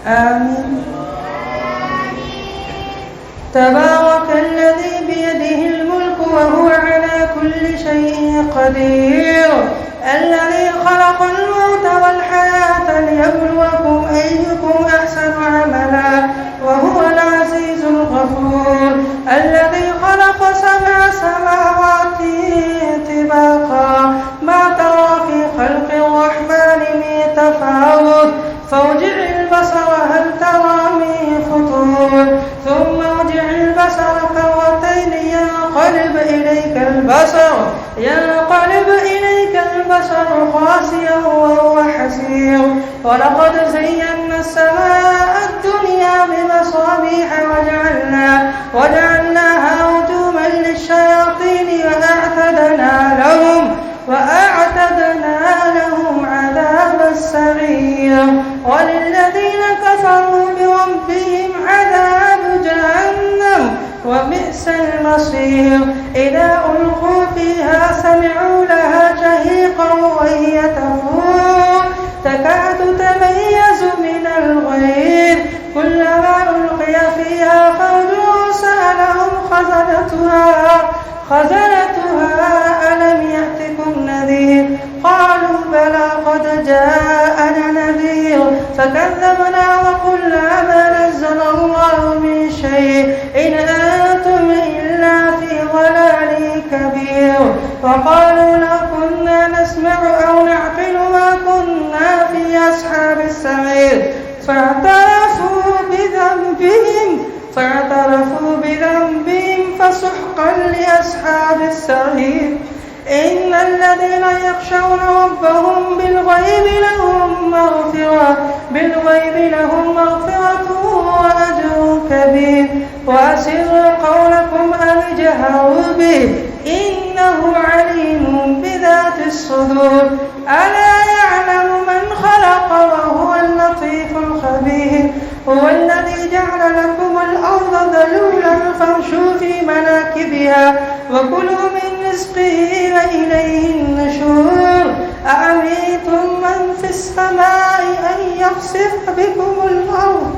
آمين. تبارك الذي بيده الملك وهو على كل شيء قدير، الذي خلق الموت والحياة ليبلوكم أيكم أحسن عملا وهو العزيز الغفور، الذي خلق 7 سماوات طباقا ما ترى في خلق الرحمن من تفاوت فارجع البصر هل ترى من فطور ثم ارجع البصر كرتين ينقلب إليك البصر خاسئا وهو حسير، ولقد زينا السماء الدنيا بمصابيح وجعلناها رجوما للشياطين وأعتدنا لهم عذاب السعير، وللذين كفروا بربهم عذاب جهنم وبئس المصير، إذا ألقوا فيها سمعوا لها شهيقا وهي تفور تكاد تميز من الغيظ، كلما ألقي فيها فوج سألهم خزنتها ألم يأتكم نذير، قالوا بلى قد جاءنا نذير فكذبنا وقلنا ما نزل الله من شيء إن أنتم إلا في ضلال كبير، وقالوا لو كنا نسمع أو نعقل ما كنا في أصحاب السعير، فاعترفوا بذنبهم فسحقا لأصحاب السعير، إن الذين يخشون ربهم بالغيب لهم مغفرة وأجر كبير، وأسروا قولكم أو اجهروا به إنه عليم بذات الصدور، ألا يعلم من خلق وهو اللطيف الخبير، هو الذي جعل لكم الأرض ذلولا فامشوا في مناكبها وكلوا من رزقه وإليه النشور، أأمنتم من في السماء أن يخسف بكم الأرض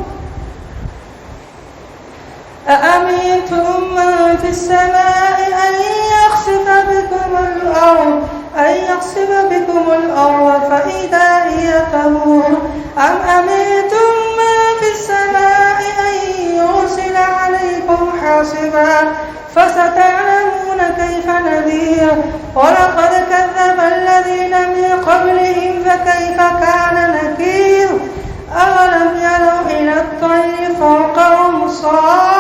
فإذا هي تمور، أم أمنتم من في السماء أن يرسل عليكم حاصبا فستعلمون كيف نذير، ولقد كذب الذين من قبلهم فكيف كان نكير، أولم يروا إلى الطير فوقهم صافات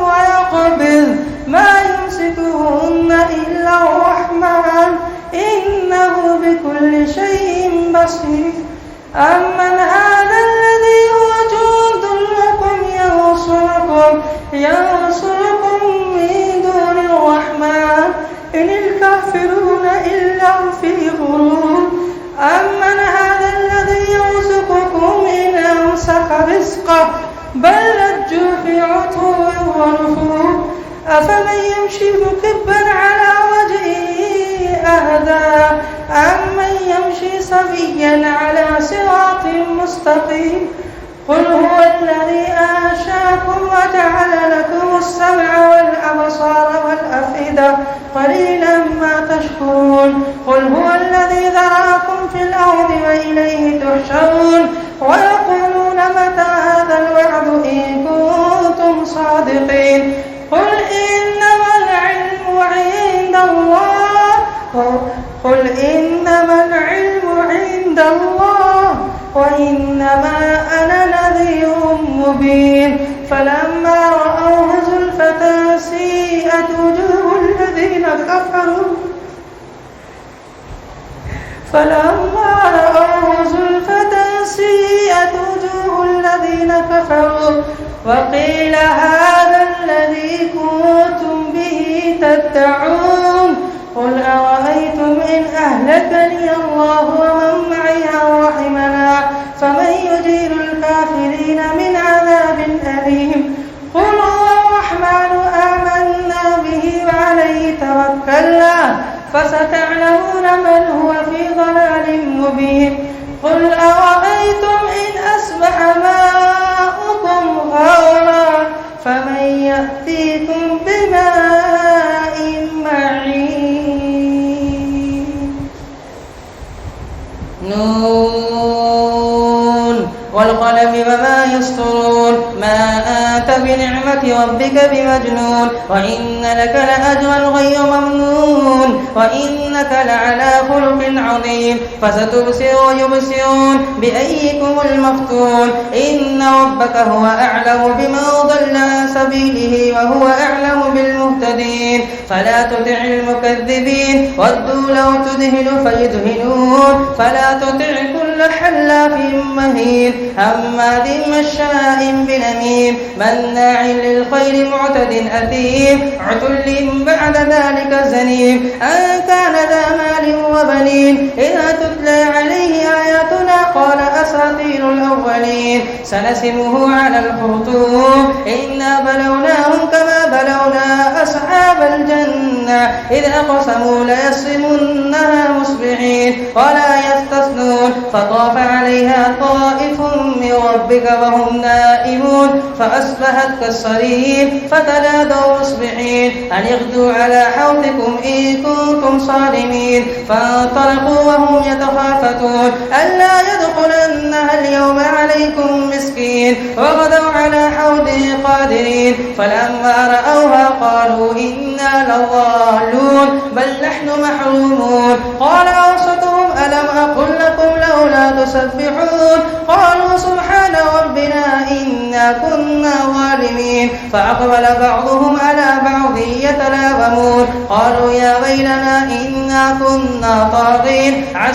ويقبض ما يمسكهن إلا الرحمن إنه بكل شيء بصير، أمن هذا الذي هو جند لكم ينصركم من دون الرحمن إن الكافرون إلا في غرور، أمن هذا الذي يرزقكم إن أمسك رزقه بل لجوا في عتو ونفور، أفمن يمشي مكبا على وجهه أهدى أمن يمشي سويا على صراط مستقيم، قل هو الذي أنشأكم وجعل لكم السمع والأبصار والأفئدة قليلا ما تشكرون، قل هو الذي ذرأكم في الأرض وإليه تحشرون، ويقولون متى هذا الوعد إن كنتم صادقين، قل إنما العلم عند الله وإنما أنا نذير مبين، فلما رأوه زلفة سيئت وجوه الذين كفروا وقيل هذا الذي كنتم به تدعون، قل أرأيتم إن أهلكني الله ومن معي أو رحمنا فمن يجير الكافرين من عذاب أليم، قل هو الرحمن آمنا به وعليه توكلنا فستعلمون من هو في ضلال نون والقلم وما يسطرون ما أنت بنعمة ربك بمجنون وإن لك لأجرا غير ممنون وإنك لعلى خلق عظيم فستبصر ويبصرون بأيكم المفتون إن ربك هو أعلم بمن ضل عن سبيله وهو أعلم بالمهتدين فلا تطع المكذبين ودوا لو تدهن فيدهنون فلا تطع كل حلاف مهين هماز مشاء بنميم مناع للخير معتد أثيم عتل بعد ذلك زنيم أن كان ذا مال وبنين إذا تتلى عليه آياتنا قال أساطير الأولين سنسمه على الخرطوم إنا بلوناهم كما بلونا أصحاب الجنة إذ أقسموا ليصرمنها مصبحين ولا يستثنون فطاف عليها طائف من ربك وهم نائمون فأصبحت كالصريم فتنادوا مصبحين أن اغدوا على حوضكم إن كنتم صارمين فانطلقوا وهم يتخافتون ألا يدخلنها اليوم عليكم مسكين وغدوا على حوضه قادرين فلما رأوها قالوا إنا لضالون بل نحن محرومون قال أوسطهم ألم أقل لكم لولا تسبحون قالوا سبحان ربنا إنا كنا ظالمين فأقبل بعضهم على بعض يتلاومون قالوا يا ويلنا إنا كنا طاغين عسى